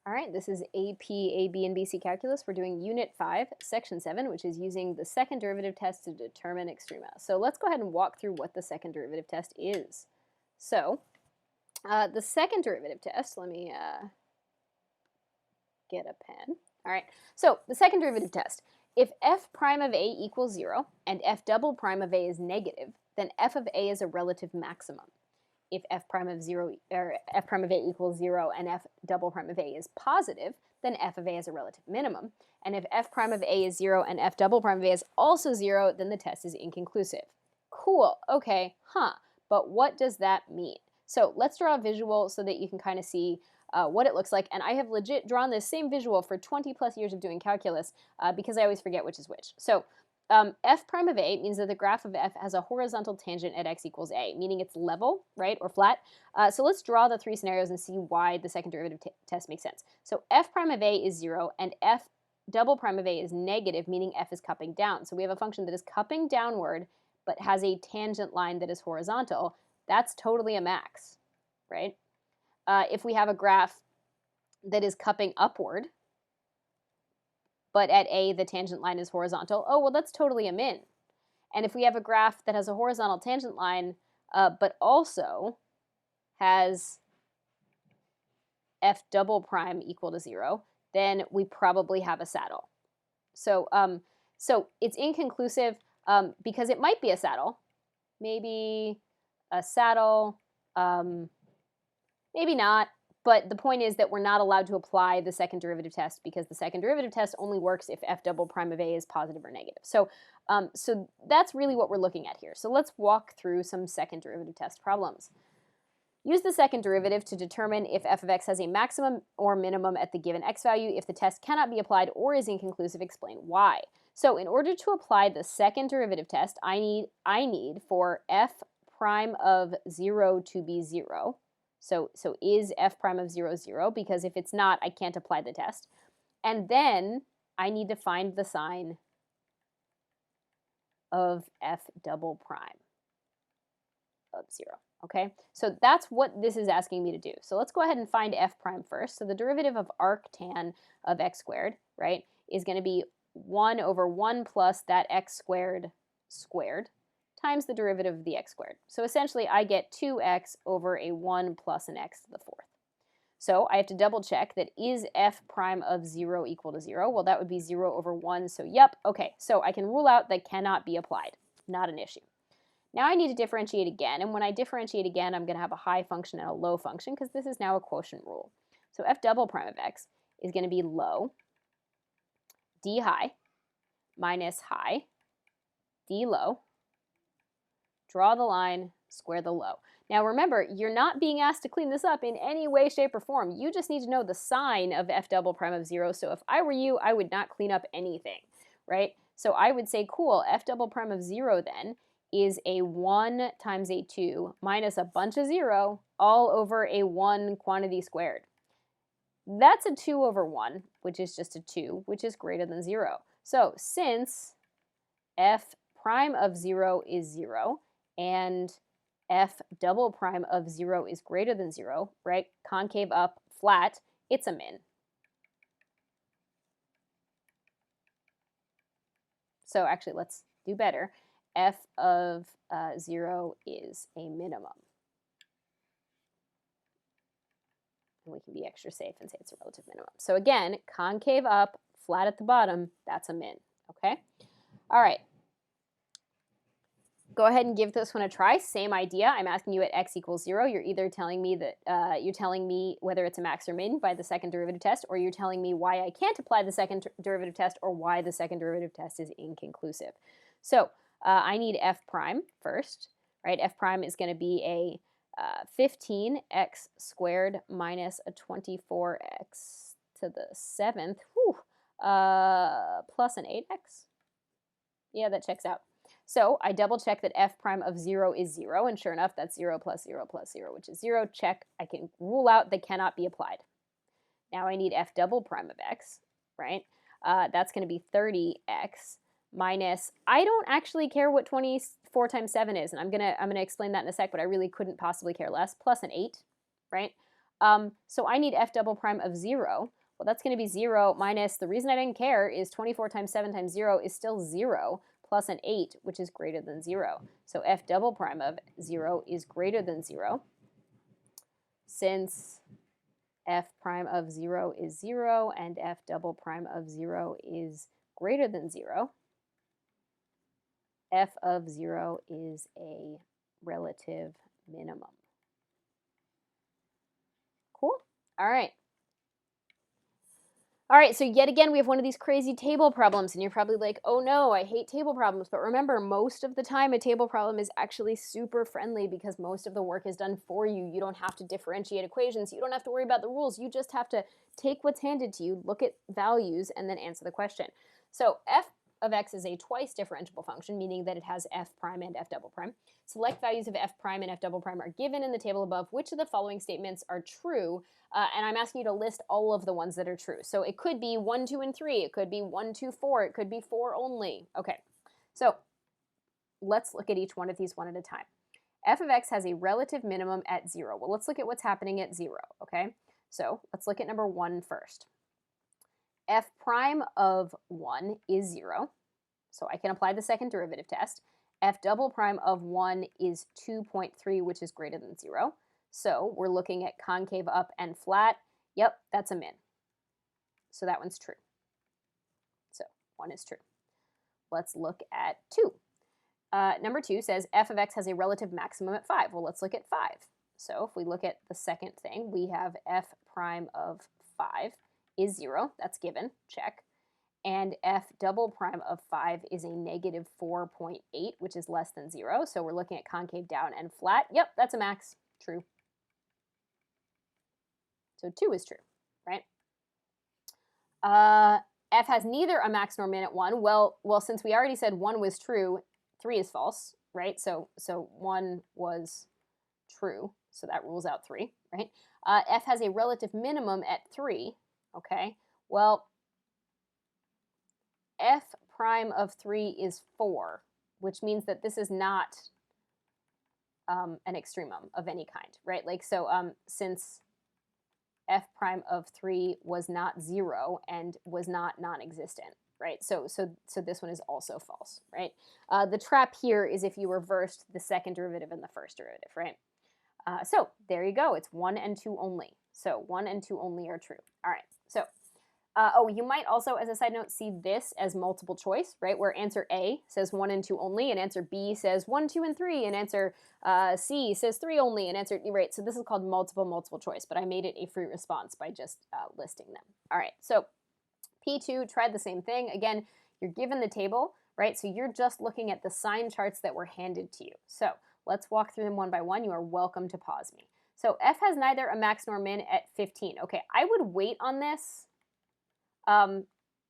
All right, this is AP, AB, and BC Calculus. We're doing Unit 5, Section 7, which is using the second derivative test to determine extrema. So let's go ahead and walk through what the second derivative test is. So the second derivative test, let me get a pen. All right, so the second derivative test. If f prime of a equals 0 and f double prime of a is negative, then f of a is a relative maximum. If f prime of 0 or f prime of a equals 0 and f double prime of a is positive, then f of a is a relative minimum. And if f prime of a is 0 and f double prime of a is also 0, then the test is inconclusive. Cool, okay, but what does that mean? So let's draw a visual so that you can kind of see what it looks like. And I have legit drawn this same visual for 20 plus years of doing calculus because I always forget which is which. So f prime of a means that the graph of f has a horizontal tangent at x equals a, meaning it's level, right, or flat. So let's draw the three scenarios and see why the second derivative test makes sense. So f prime of a is 0 and f double prime of a is negative, meaning f is cupping down. So we have a function that is cupping downward but has a tangent line that is horizontal. That's totally a max, right? If we have a graph that is cupping upward, but at a, the tangent line is horizontal, oh, well, that's totally a min. And if we have a graph that has a horizontal tangent line, but also has f double prime equal to 0, then we probably have a saddle. So, so it's inconclusive because it might be a saddle. Maybe a saddle, maybe not. But the point is that we're not allowed to apply the second derivative test because the second derivative test only works if f double prime of a is positive or negative. So, so that's really what we're looking at here. So let's walk through some second derivative test problems. Use the second derivative to determine if f of x has a maximum or minimum at the given x value. If the test cannot be applied or is inconclusive, explain why. So in order to apply the second derivative test, I need for f prime of 0 to be 0. So is f prime of 0, 0? Because if it's not, I can't apply the test. And then I need to find the sign of f double prime of 0, okay? So that's what this is asking me to do. So let's go ahead and find f prime first. So the derivative of arctan of x squared, right, is going to be 1 over 1 plus that x squared squared times the derivative of the x squared. So essentially, I get 2x over a 1 plus an x to the fourth. So I have to double check that is f prime of 0 equal to 0? Well, that would be 0 over 1, so yep, okay. So I can rule out that cannot be applied. Not an issue. Now I need to differentiate again, and when I differentiate again, I'm going to have a high function and a low function because this is now a quotient rule. So f double prime of x is going to be low, d high, minus high, d low, draw the line, square the low. Now remember, you're not being asked to clean this up in any way, shape, or form. You just need to know the sign of f double prime of 0. So if I were you, I would not clean up anything, right? So I would say, cool, f double prime of 0 then is a 1 times a 2 minus a bunch of 0 all over a 1 quantity squared. That's a 2 over 1, which is just a 2, which is greater than 0. So since f prime of 0 is 0, and f double prime of 0 is greater than 0, right? Concave up, flat, it's a min. So actually, let's do better. F of 0 is a minimum. And we can be extra safe and say it's a relative minimum. So again, concave up, flat at the bottom, that's a min, okay? All right. Go ahead and give this one a try. Same idea. I'm asking you at x equals 0. You're either telling me that you're telling me whether it's a max or min by the second derivative test, or you're telling me why I can't apply the second derivative test, or why the second derivative test is inconclusive. So I need f prime first, right? F prime is going to be a 15x squared minus a 24x to the 7th, plus an 8x. Yeah, that checks out. So I double check that f prime of 0 is 0, and sure enough, that's 0 plus 0 plus 0, which is 0. Check. I can rule out they cannot be applied. Now I need f double prime of x, right? That's going to be 30x minus, I don't actually care what 24 times 7 is, and I'm gonna explain that in a sec, but I really couldn't possibly care less, plus an 8, right? So I need f double prime of 0. Well, that's going to be 0 minus, the reason I didn't care is 24 times 7 times 0 is still 0 plus an 8, which is greater than 0. So f double prime of 0 is greater than 0. Since f prime of 0 is 0 and f double prime of 0 is greater than 0, f of 0 is a relative minimum. Cool? All right. All right, so yet again, we have one of these crazy table problems, and you're probably like, oh no, I hate table problems. But remember, most of the time, a table problem is actually super friendly because most of the work is done for you. You don't have to differentiate equations. You don't have to worry about the rules. You just have to take what's handed to you, look at values, and then answer the question. So f of x is a twice differentiable function, meaning that it has f prime and f double prime. Select values of f prime and f double prime are given in the table above. Which of the following statements are true? And I'm asking you to list all of the ones that are true. So it could be 1, 2, and 3. It could be 1, 2, 4. It could be 4 only. Okay, so let's look at each one of these one at a time. F of x has a relative minimum at 0. Well, let's look at what's happening at 0, okay? So let's look at number 1 first. F prime of 1 is 0, so I can apply the second derivative test. F double prime of 1 is 2.3, which is greater than 0. So we're looking at concave up and flat. Yep, that's a min. So that one's true. So 1 is true. Let's look at 2. Number 2 says f of x has a relative maximum at 5. Well, let's look at 5. So if we look at the second thing, we have f prime of 5 is 0. That's given. Check. And f double prime of 5 is a negative 4.8, which is less than 0. So we're looking at concave down and flat. Yep, that's a max. True. So 2 is true, right? F has neither a max nor min at 1. Well, since we already said 1 was true, 3 is false, right? So 1 was true, so that rules out 3, right? F has a relative minimum at 3, okay? Well, f prime of 3 is 4, which means that this is not an extremum of any kind, right? Like, so since f prime of 3 was not 0 and was not non-existent, right? So this one is also false, right? The trap here is if you reversed the second derivative and the first derivative, right? So there you go. It's 1 and 2 only. So 1 and 2 only are true. All right. So, oh, you might also, as a side note, see this as multiple choice, right? Where answer A says 1 and 2 only, and answer B says 1, 2, and 3, and answer C says 3 only, and answer, right? So this is called multiple choice, but I made it a free response by just listing them. All right. So P2 tried the same thing. Again, you're given the table, right? So you're just looking at the sign charts that were handed to you. So let's walk through them one by one. You are welcome to pause me. So F has neither a max nor min at 15. Okay, I would wait on this.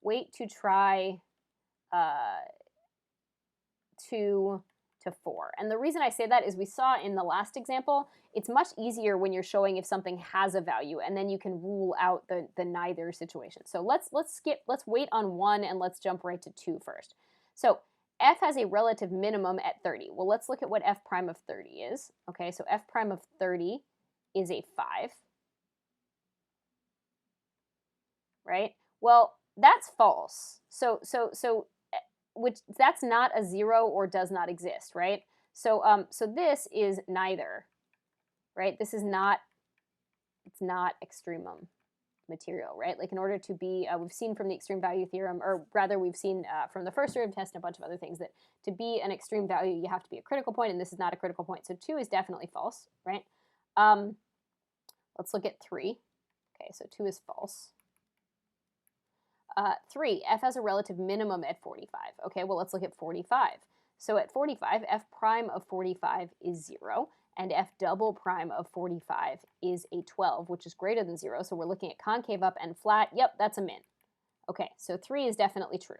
Wait to try 2 to 4. And the reason I say that is we saw in the last example, it's much easier when you're showing if something has a value, and then you can rule out the neither situation. So let's wait on 1 and let's jump right to 2 first. So F has a relative minimum at 30. Well, let's look at what F prime of 30 is. Okay, so F prime of 30 is a 5. Right? Well, that's false. So which that's not a 0 or does not exist, right? So so this is neither, right? This is not, it's not extremum material, right? Like in order to be, we've seen from the extreme value theorem, or rather we've seen from the first derivative test and a bunch of other things, that to be an extreme value, you have to be a critical point, and this is not a critical point. So 2 is definitely false, right? Let's look at 3. Okay, so 2 is false. 3, F has a relative minimum at 45. Okay, well, let's look at 45. So at 45, F prime of 45 is 0, and F double prime of 45 is a 12, which is greater than 0. So we're looking at concave up and flat. Yep, that's a min. Okay, so 3 is definitely true,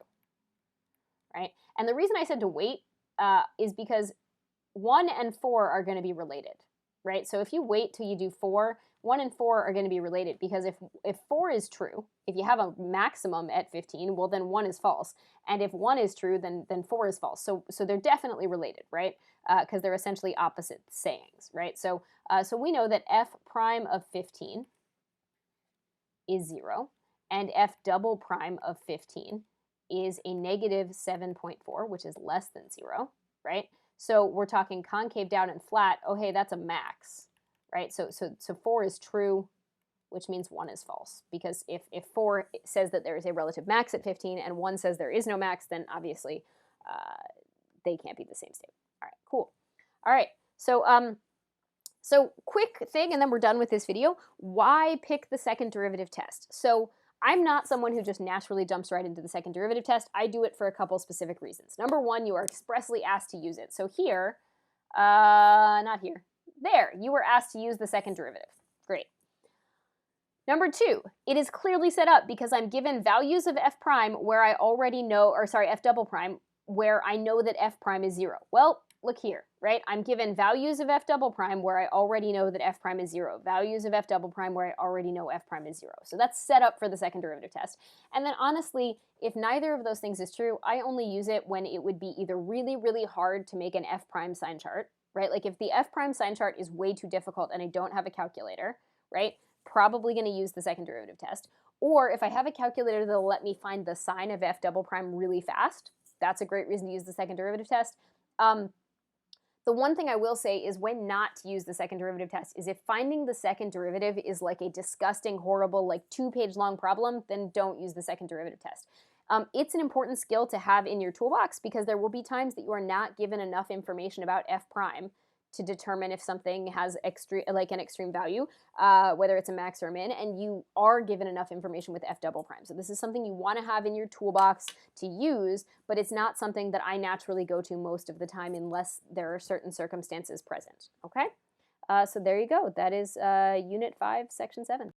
right? And the reason I said to wait is because 1 and 4 are going to be related, right? So if you wait till you do 4, 1 and 4 are going to be related, because if 4 is true, if you have a maximum at 15, well, then 1 is false. And if 1 is true, then 4 is false. So they're definitely related, right? Because they're essentially opposite sayings, right? So we know that f prime of 15 is 0, and f double prime of 15 is a negative 7.4, which is less than 0, right? So we're talking concave down and flat. Oh, hey, that's a max, right? So 4 is true, which means 1 is false. Because if 4 says that there is a relative max at 15 and 1 says there is no max, then obviously they can't be the same statement. All right, cool. All right, so quick thing, and then we're done with this video. Why pick the second derivative test? So I'm not someone who just naturally jumps right into the second derivative test. I do it for a couple specific reasons. Number one, you are expressly asked to use it. So here, not here, there, you were asked to use the second derivative. Great. Number two, it is clearly set up because I'm given values of f prime where I already know, or sorry, f double prime, where I know that f prime is 0. Well, look here, right? I'm given values of f double prime where I already know that f prime is 0. Values of f double prime where I already know f prime is 0. So that's set up for the second derivative test. And then honestly, if neither of those things is true, I only use it when it would be either really, really hard to make an f prime sign chart, right? Like if the f prime sign chart is way too difficult and I don't have a calculator, right? Probably going to use the second derivative test. Or if I have a calculator that'll let me find the sign of f double prime really fast, that's a great reason to use the second derivative test. The one thing I will say is when not to use the second derivative test is if finding the second derivative is like a disgusting, horrible, like 2-page long problem, then don't use the second derivative test. It's an important skill to have in your toolbox because there will be times that you are not given enough information about f prime to determine if something has an extreme value, whether it's a max or a min, and you are given enough information with f double prime. So this is something you want to have in your toolbox to use, but it's not something that I naturally go to most of the time unless there are certain circumstances present, okay? So there you go. That is Unit 5, Section 7.